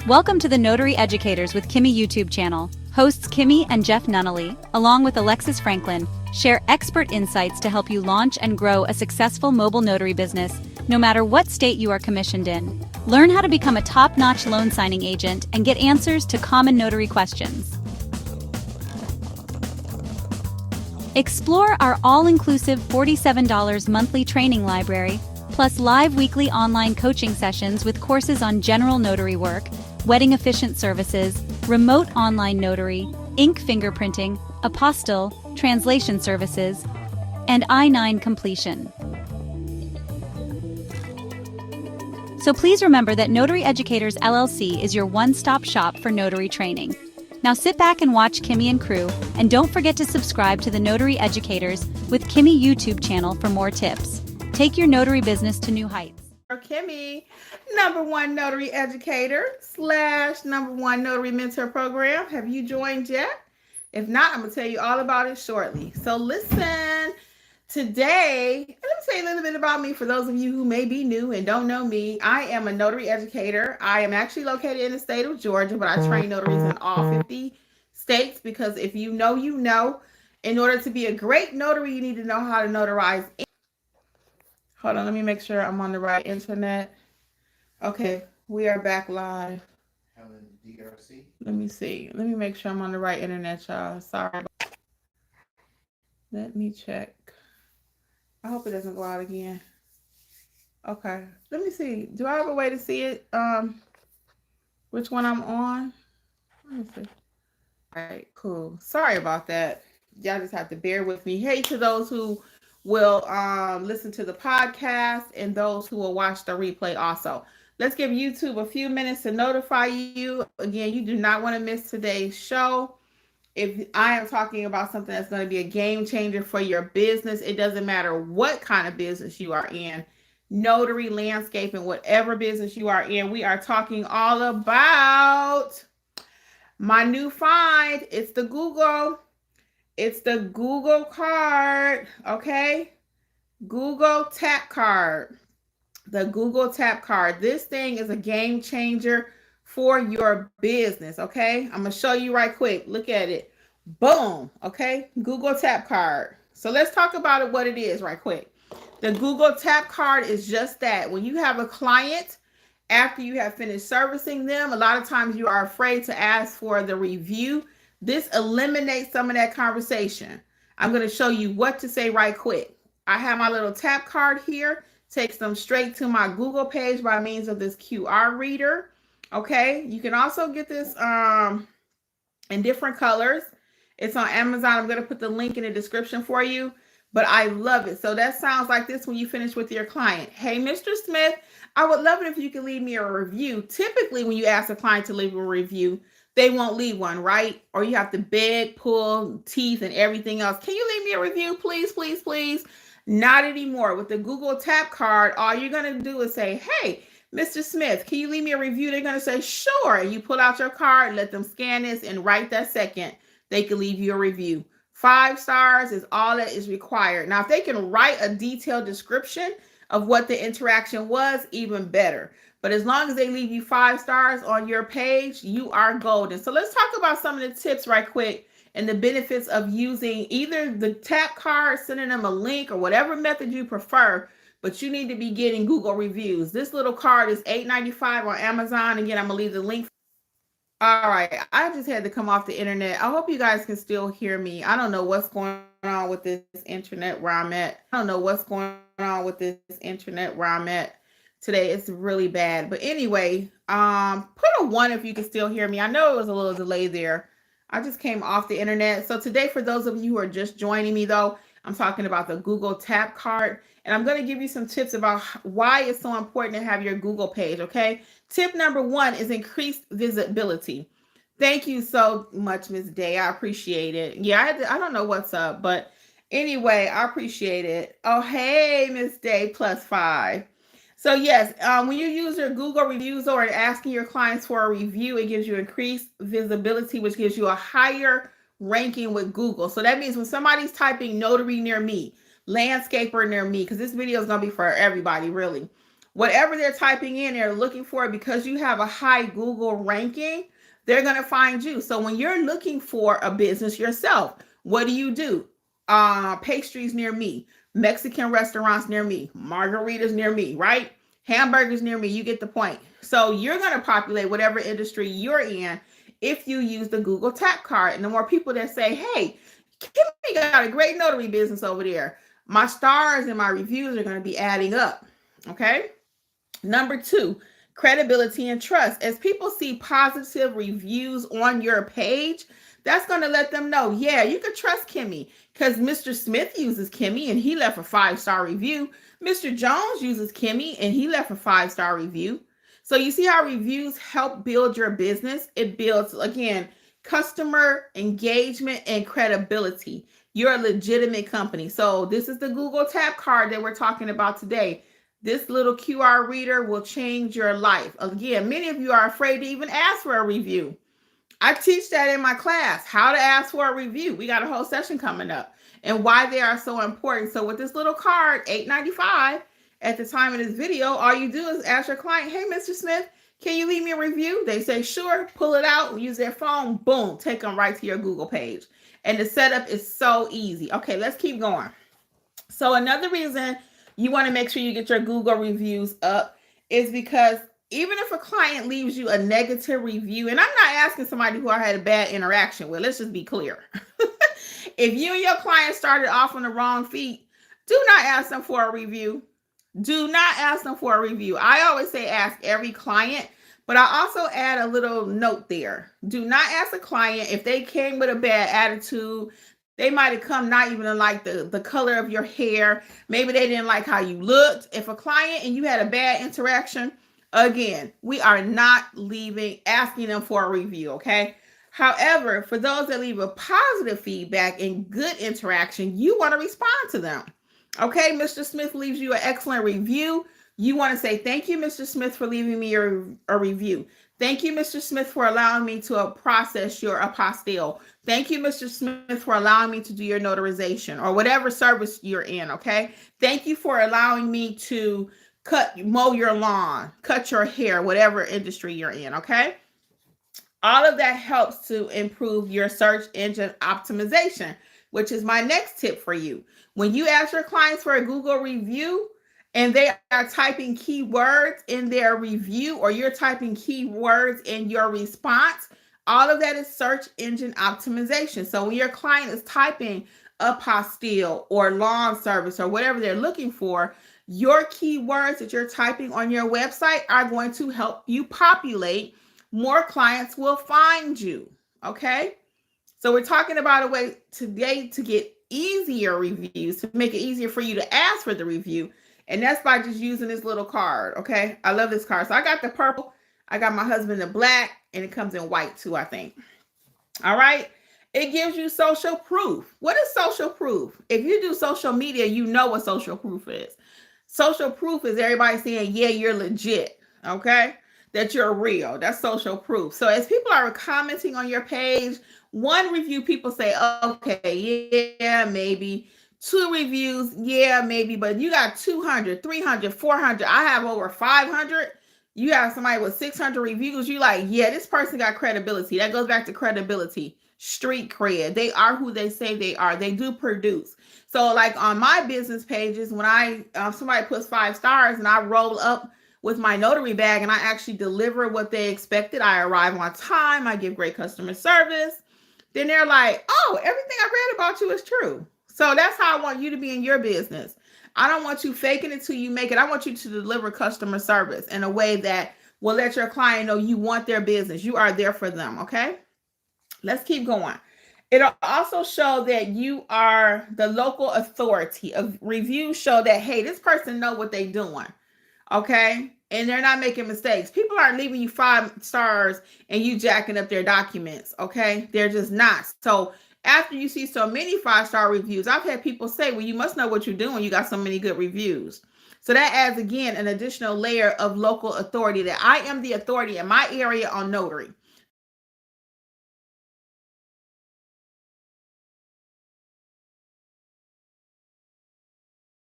Welcome to the Notary Educators with Kimmi YouTube channel. Hosts Kimmi and Jeff Nunnally, along with Alexis Franklin, share expert insights to help you launch and grow a successful mobile notary business, no matter what state you are commissioned in. Learn how to become a top-notch loan signing agent and get answers to common notary questions. Explore our all-inclusive $47 monthly training library, plus live weekly online coaching sessions with courses on general notary work, wedding efficient services, remote online notary, ink fingerprinting, apostille, translation services, and I-9 completion. So please remember that Notary Educators LLC is your one-stop shop for notary training. Now sit back and watch Kimmi and crew, and don't forget to subscribe to the Notary Educators with Kimmi YouTube channel for more tips. Take your notary business to new heights. Kimmi, #1 notary educator / #1 notary mentor program. Have you joined yet? If not, I'm going to tell you all about it shortly. So listen, today, let me tell you a little bit about me for those of you who may be new and don't know me. I am a notary educator. I am actually located in the state of Georgia, but I train notaries in all 50 states because if you know, you know. In order to be a great notary, you need to know how to notarize. Hold on, let me make sure I'm on the right internet. Okay, we are back live. DRC. Let me see. Let me make sure I'm on the right internet, y'all. Sorry. Let me check. I hope it doesn't go out again. Okay, let me see. Do I have a way to see it? Which one I'm on? Let me see. All right, cool. Sorry about that. Y'all just have to bear with me. Hey, to those who will listen to the podcast and those who will watch the replay also. Let's give YouTube a few minutes to notify you. Again, you do not want to miss today's show. If I am talking about something that's going to be a game changer for your business, it doesn't matter what kind of business you are in, notary, landscaping, whatever business you are in, we are talking all about my new find. It's the Google. It's the Google card, okay? Google Tap Card. The Google Tap Card. This thing is a game changer for your business, okay? I'm going to show you right quick. Look at it. Boom, okay? Google Tap Card. So let's talk about it, what it is right quick. The Google Tap Card is just that. When you have a client, after you have finished servicing them, a lot of times you are afraid to ask for the review. This eliminates some of that conversation. I'm going to show you what to say right quick. I have my little tap card here. Takes them straight to my Google page by means of this QR reader. Okay. You can also get this in different colors. It's on Amazon. I'm going to put the link in the description for you. But I love it. So that sounds like this when you finish with your client. Hey, Mr. Smith, I would love it if you could leave me a review. Typically, when you ask a client to leave a review, they won't leave one, right? Or you have to beg, pull teeth and everything else. Can you leave me a review, please, please, please? Not anymore. With the Google Tap Card, all you're going to do is say, hey, Mr. Smith, can you leave me a review? They're going to say, sure. And you pull out your card, let them scan this, and right that second, they can leave you a review. 5 stars is all that is required. Now, if they can write a detailed description of what the interaction was, even better. But as long as they leave you 5 stars on your page, you are golden. So let's talk about some of the tips right quick and the benefits of using either the tap card, sending them a link or whatever method you prefer, but you need to be getting Google reviews. This little card is $8.95 on Amazon. Again, I'm going to leave the link. All right, I just had to come off the internet. I hope you guys can still hear me. I don't know what's going on with this internet where I'm at. Today. It's really bad. But anyway, put a 1 if you can still hear me. I know it was a little delay there. I just came off the internet. So today, for those of you who are just joining me, though, I'm talking about the Google Tap Card. And I'm going to give you some tips about why it's so important to have your Google page, okay? Tip number 1 is increased visibility. Thank you so much, Ms. Day. I appreciate it. Yeah, I don't know what's up, but anyway, I appreciate it. Oh, hey, Ms. Day, +5. So yes, when you use your Google reviews or asking your clients for a review, it gives you increased visibility, which gives you a higher ranking with Google. So that means when somebody's typing notary near me, landscaper near me, because this video is going to be for everybody, really. Whatever they're typing in, they're looking for, because you have a high Google ranking, they're going to find you. So when you're looking for a business yourself, what do? Pastries near me, Mexican restaurants near me, margaritas near me, right? Hamburgers near me. You get the point. So you're going to populate whatever industry you're in if you use the Google tap card. And the more people that say, hey, Kimmi got a great notary business over there, my stars and my reviews are going to be adding up. Okay. Number 2, credibility and trust. As people see positive reviews on your page, that's going to let them know, yeah, you can trust Kimmi, because Mr. Smith uses Kimmi and he left a 5-star review. Mr. Jones uses Kimmi and he left a 5-star review. So you see how reviews help build your business? It builds, again, customer engagement and credibility. You're a legitimate company. So this is the Google Tap card that we're talking about today. This little QR reader will change your life. Again, many of you are afraid to even ask for a review. I teach that in my class, how to ask for a review. We got a whole session coming up and why they are so important. So with this little card, $8.95 at the time of this video, all you do is ask your client, hey, Mr. Smith, can you leave me a review? They say, sure, pull it out, use their phone, boom, take them right to your Google page. And the setup is so easy. Okay, let's keep going. So another reason you want to make sure you get your Google reviews up is because even if a client leaves you a negative review, and I'm not asking somebody who I had a bad interaction with, let's just be clear. If you and your client started off on the wrong feet, do not ask them for a review. Do not ask them for a review. I always say ask every client, but I also add a little note there. Do not ask a client if they came with a bad attitude. They might have come not even to like the color of your hair. Maybe they didn't like how you looked. If a client and you had a bad interaction, again, we are not asking them for a review, okay? However, for those that leave a positive feedback and good interaction, you want to respond to them. Okay, Mr. Smith leaves you an excellent review. You want to say, thank you, Mr. Smith, for leaving me a review. Thank you, Mr. Smith, for allowing me to process your apostille. Thank you, Mr. Smith, for allowing me to do your notarization or whatever service you're in, okay? Thank you for allowing me to mow your lawn, cut your hair, whatever industry you're in, okay? All of that helps to improve your search engine optimization, which is my next tip for you. When you ask your clients for a Google review and they are typing keywords in their review, or you're typing keywords in your response, all of that is search engine optimization. So when your client is typing apostille or lawn service or whatever they're looking for, your keywords that you're typing on your website are going to help you populate. More clients will find you. Okay. So we're talking about a way today to get easier reviews, to make it easier for you to ask for the review. And that's by just using this little card. Okay. I love this card. So I got the purple, I got my husband the black, and it comes in white too, I think. All right. It gives you social proof. What is social proof? If you do social media, you know what social proof is. Social proof is everybody saying, yeah, you're legit. Okay. That you're real. That's social proof. So as people are commenting on your page, one review, people say, okay, yeah, maybe. 2 reviews, yeah, maybe. But you got 200, 300, 400. I have over 500. You have somebody with 600 reviews. You're like, yeah, this person got credibility. That goes back to credibility, street cred. They are who they say they are. They do produce. So like on my business pages, when somebody puts 5 stars and I roll up with my notary bag and I actually deliver what they expected, I arrive on time, I give great customer service, then they're like, oh, everything I read about you is true. So that's how I want you to be in your business. I don't want you faking it till you make it. I want you to deliver customer service in a way that will let your client know you want their business. You are there for them, okay? Let's keep going. It'll also show that you are the local authority. Reviews show that, hey, this person know what they're doing, okay? And they're not making mistakes. People aren't leaving you 5 stars and you jacking up their documents, okay? They're just not. So after you see so many 5-star reviews, I've had people say, well, you must know what you're doing. You got so many good reviews. So that adds, again, an additional layer of local authority, that I am the authority in my area on notary.